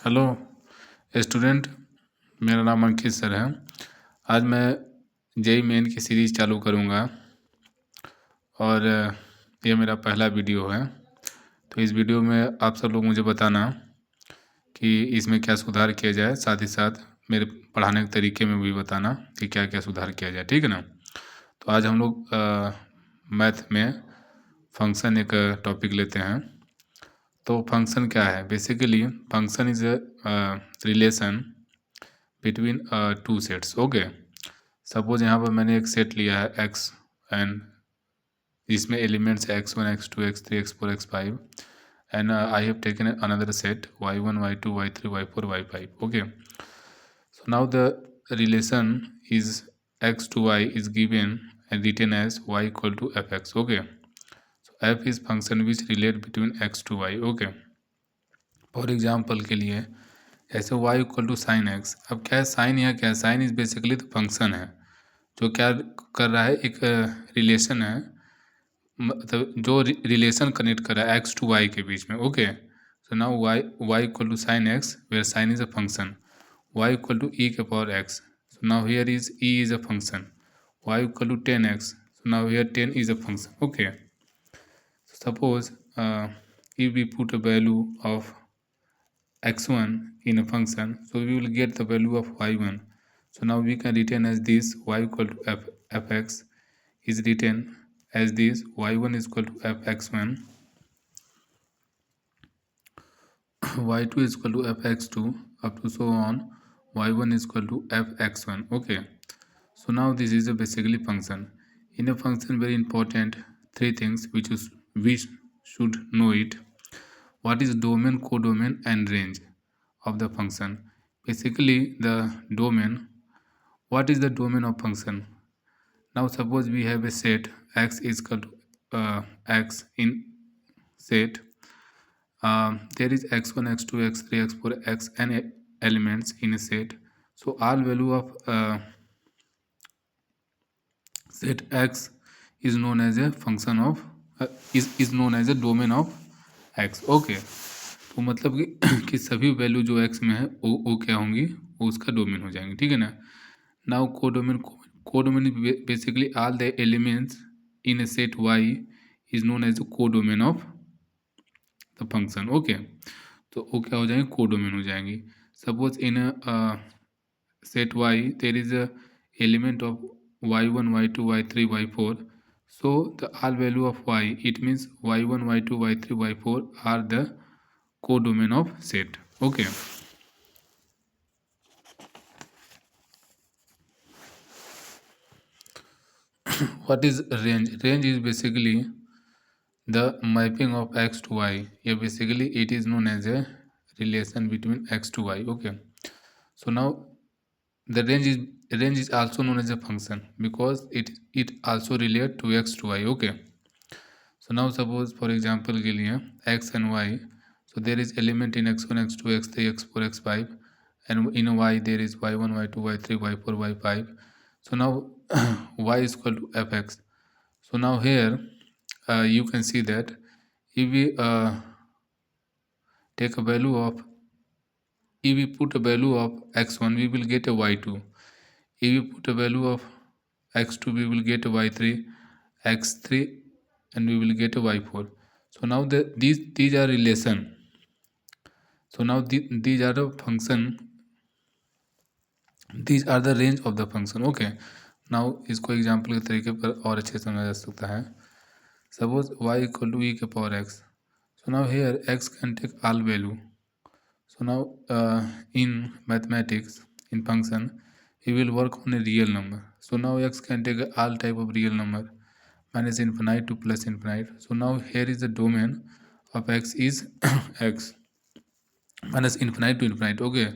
Hello student, मेरा नाम अंकित sir है। आज मैं जेई मेन की सीरीज़ चालू करूँगा और ये मेरा पहला वीडियो है। तो इस वीडियो में आप सब लोग मुझे बताना कि इसमें क्या सुधार किया जाए, साथ ही साथ मेरे पढ़ाने के तरीके में भी बताना कि क्या क्या सुधार किया जाए, ठीक है ना। तो आज हम लोग मैथ में फंक्शन एक टॉपिक लेते हैं। तो फंक्शन क्या है? Basically function is a relation between two sets. Okay, suppose यहाँ पर मैंने एक सेट लिया है एक्स एंड जिसमें एलिमेंट्स है x1 x2 x3 x4 x5 and I have taken another set y1 y2 y3 y4 y5. Okay, so now the relation is x to y is given and written as y equal to fx. okay, so f is function which relate between x to y. okay, for example के लिए ऐसे y equal to sine x. अब क्या है sine? या क्या है sine? Is basically तो फंक्शन है जो क्या कर रहा है, एक रिलेशन है, मतलब जो रिलेशन कनेक्ट कर रहा है एक्स टू वाई के बीच में। Okay, so now Y equal to sine X where sine is a function, Y equal to E के power X, so now here is E is a function, Y equal to ten X, so now here ten is a function. Okay, suppose if we put a value of x1 in a function, so we will get the value of y1. So now we can retain as this y equal to fx is written as this y1 is equal to fx1, y2 is equal to fx2 up to so on, y1 is equal to fx1. okay, so now this is a basically function. In a function, very important three things which we should know it. What is domain, codomain and range of the function? Basically the domain. What is the domain of function? Now suppose we have a set x is equal to x in set, there is x1 x2 x3 x4 xn elements in a set. So all value of set x is known as a function of is known as a domain of x. okay, तो मतलब कि सभी value जो x में है वो क्या होंगी, वो उसका डोमेन हो जाएंगे, ठीक है ना। Now codomain basically all the elements in a set y is known as the codomain of the function. Okay, तो वो क्या हो जाएंगे, कोडोमेन हो जाएंगी. Suppose in set y there is a element of y1 y2 y3 y4, so the all value of y, it means y1 y2 y3 y4 are the codomain of set. okay, what is range? Range is basically the mapping of x to y. Yeah, basically it is known as a relation between x to y. okay, so now the range is also known as a function because it also relate to x to y. okay, so now suppose for example के लिए x and y, so there is element in x1 x2 x3 x4 x5 and in y there is y1 y2 y3 y4 y5. so now y is equal to fx. so now here you can see that if we take a value of, if we put a value of x1 we will get a y2, if we put a value of x2 we will get a y3, x3 and we will get a y4. so now these are relation. so now these are the function, these are the range of the function. okay, now इसको example के तरीके पर और अच्छे से समझा जा सकता है. Suppose y equal to E के power x, so now here x can take all value. so now in mathematics, in function we will work on a real number. so now x can take all type of real number minus infinite to plus infinite. so now here is the domain of x is x minus infinite to infinite. okay,